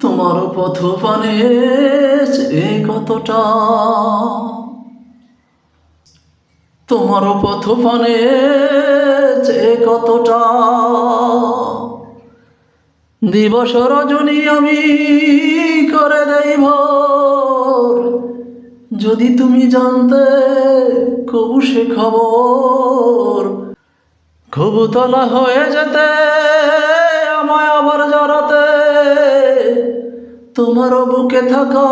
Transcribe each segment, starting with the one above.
তোমার পথ পানে এ কতটা, তোমার পথ পানে এ কতটা, দিবস রজনী আমি করে দেই ভোর। যদি তুমি জানতে কবু সে খবর, ঘুঘুতলা হয়ে যেতে আমায় আবার জড়াতে, তোমার বুকে থাকা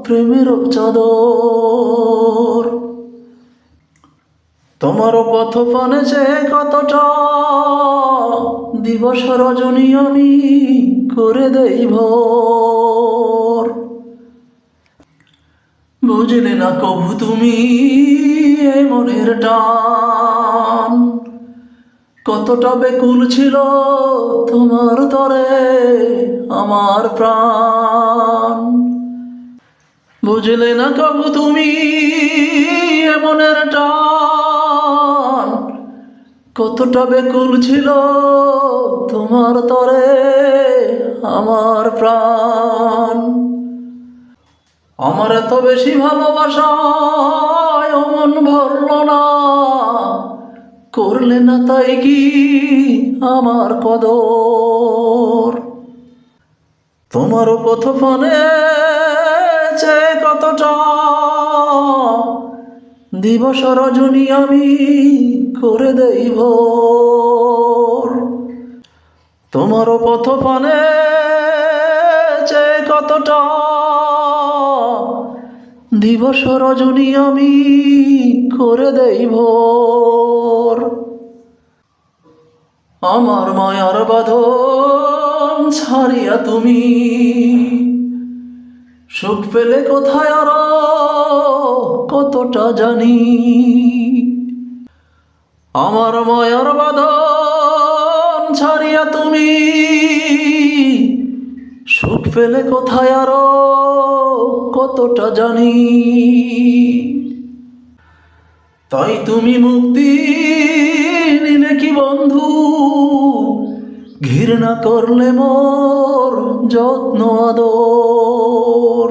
প্রেমের চাদর। তোমার পথ পানে যে কতটা, দিবস রজনী আমি করে দেই ভোর। বুঝলে না কবু তুমি এ মনের টান, কতটা বেকুল ছিল তোমার তরে আমার প্রাণ। বুঝলে না কবু তুমি এ মনের টান, কতটা বেকুল ছিল তোমার তরে আমার প্রাণ। আমার এত বেশি ভালোবাসায় ও মন ভরল না, করলে না তাই কি আমার কদর। তোমার পথ পানে যে কতটা, দিবস রজনী আমি করে দেই ভোর। তোমার পথ পানে যে কতটা, দিবস রজনী আমি করে দেই ভোর। আমার মায়ার বাঁধন ছাড়িয়া তুমি সুখ পেলে কোথায় আরো কতটা জানি। আমার মায়ার বাঁধন ছাড়িয়া তুমি সুখ পেলে কোথায় আরো কতটা জানি। তাই তুমি মুক্তি নিলে কি বন্ধু, ঘৃণা করলে মোর যত্ন আদর।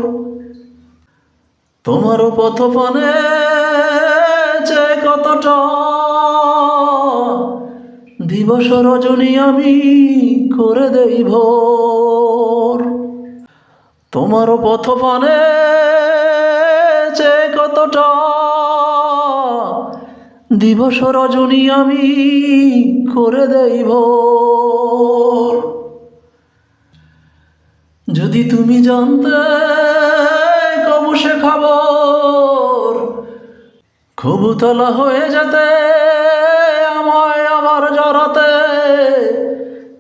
তোমার পথ পানে যে কতটা, দিবস রজনী আমি করে দেই ভোর। তোমার পথ পানে যে কতটা, দিবস রজনী আমি করে দেই ভোর। যদি তুমি জানতে কবু সে খবর, ঘুঘুতলা হয়ে যেতে আমায় আবার জড়াতে,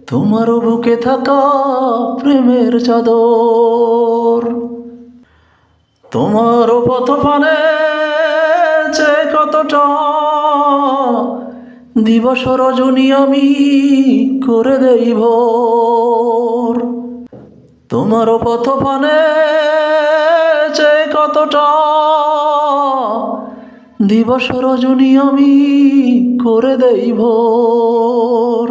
তোমার বুকে থাকা প্রেমের চাদর। তোমার পথ পানে যে কতটা, দিবস রজনী আমি করে দেই ভোর। তোমার পথ পানে যে কতটা, দিবস রজনী আমি করে দেই ভোর।